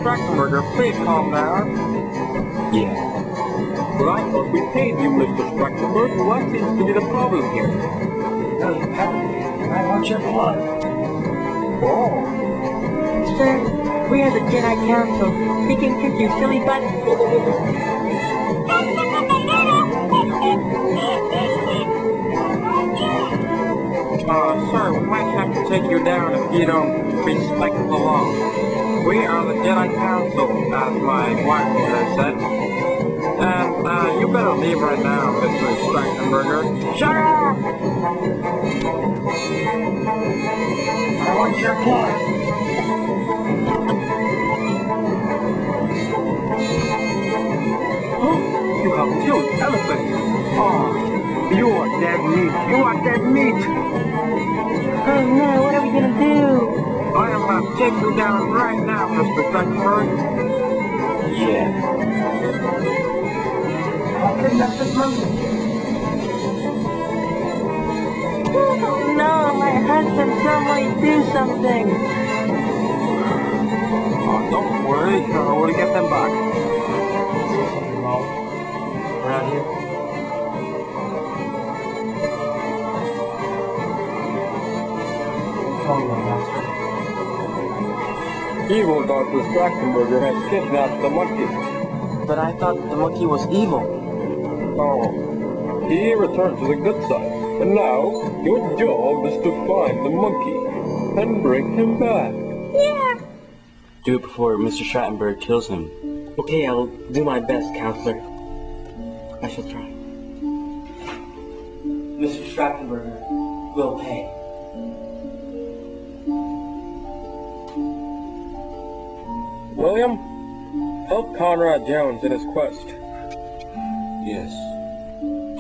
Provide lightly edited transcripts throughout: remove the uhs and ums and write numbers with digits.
Strackenberger, please calm down. Yeah. But I thought we paid you, Mr. Strackenberger. What seems to be the problem here? No, you haven't. I want your blood. Oh. Sir, we are the Jedi Council. We can kick your silly butt. Sir, we might have to take you down if you don't respect the law. We are the Jedi Council, as my wife here said. And, you better leave right now, Mr. Strackenberger. Shut up! I want your blood. Oh, you have killed elephants. Oh, you are dead meat. You are dead meat. Oh no, what are we gonna do? I am going to take you down right now, Mr. Strackenberger. Yeah. I'll kidnap this monkey. Oh no, my husband, somebody do something. Oh, don't worry. We'll get them back. Around here? Evil Dr. Strackenberger has kidnapped the monkey. But I thought the monkey was evil. Oh, he returned to the good side. And now, your job is to find the monkey and bring him back. Yeah. Do it before Mr. Strattenberg kills him. Okay, I'll do my best, Counselor. I shall try. Mr. Strattenberger will pay. William, help Conrad Jones in his quest. Yes.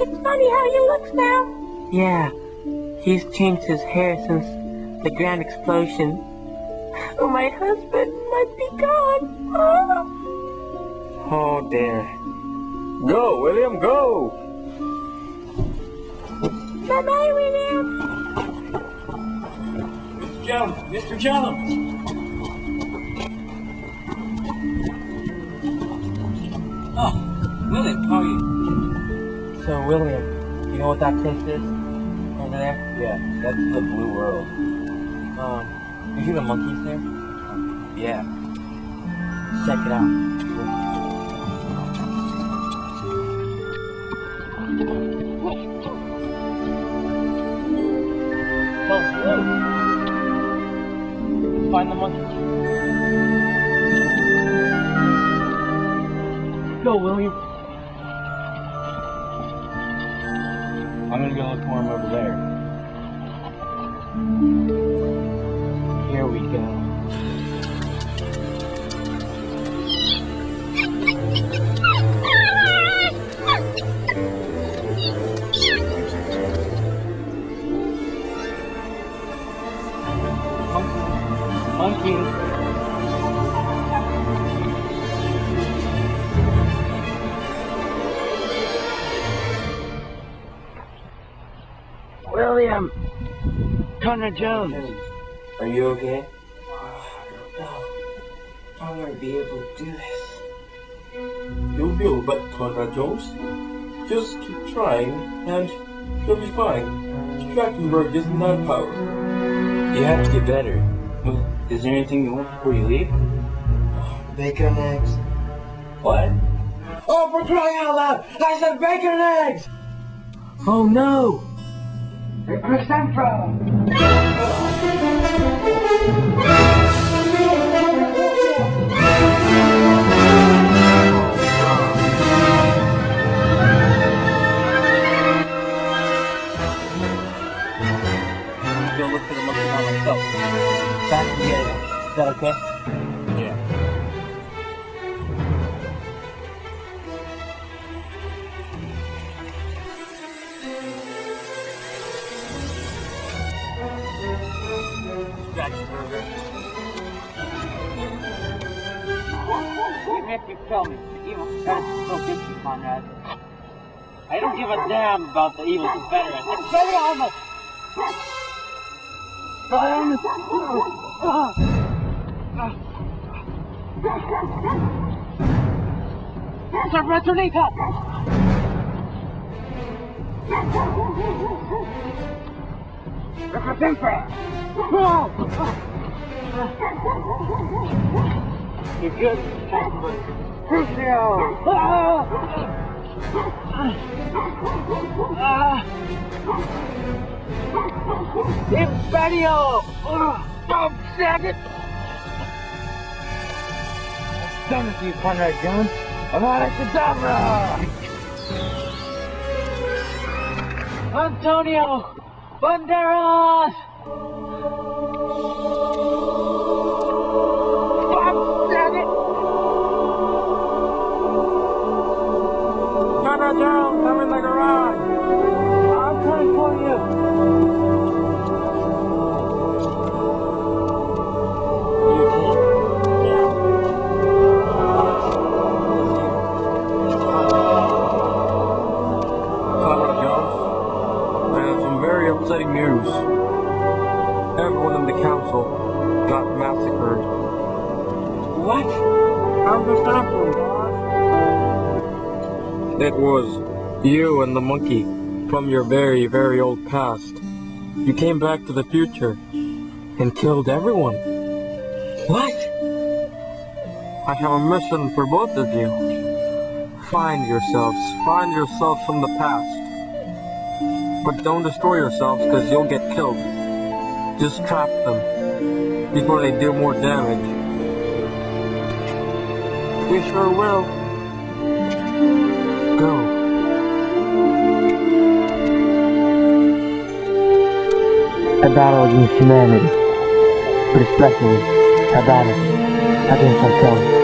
It's funny how he looks now. Yeah, he's changed his hair since the grand explosion. Oh, my husband might be gone. Oh, dear. Go, William, go! Bye-bye, William. Mr. Jones! Mr. Jones! Oh, William, how are you? So, William, you know what that place is? Over there? Yeah, that's the Blue World. You see the monkeys there? Yeah. Check it out. So, find the monkey. Go, William. I'm gonna go look for him over there. Here we go. Monkey. William! Conrad Jones! Are you okay? I don't know. I'm gonna be able to do this. You will, but Conrad Jones. Just keep trying, and you'll be fine. Strackenberg isn't that power. You have to get better. Well, is there anything you want before you leave? Bacon and eggs. What? Oh, for crying out loud! I said bacon and eggs! Oh no! Where's that from? Go look for the monkey by myself. Back together. Is that okay? Yeah. Even if you kill me, the evil Confederates still get you, Conrad. I don't give a damn about the evil Confederates. It's better on the... Sorpresa! Representa! You're good, Crucio! Imperio! Don't sag it! I'm done with you, Conrad Jones. Avada Kedavra! Antonio Banderas! Fuck, dang it! Conrad Jones, I'm in the garage. I'm coming for you. Conrad Jones, I have some very upsetting news. Everyone in the council got massacred. What? How'd this happen, boss? It was you and the monkey from your very, very old past. You came back to the future and killed everyone. What? I have a mission for both of you. Find yourselves from the past. But don't destroy yourselves because you'll get killed. Just trap them before they do more damage. We sure will. Go. A battle against humanity, but especially a battle against ourselves.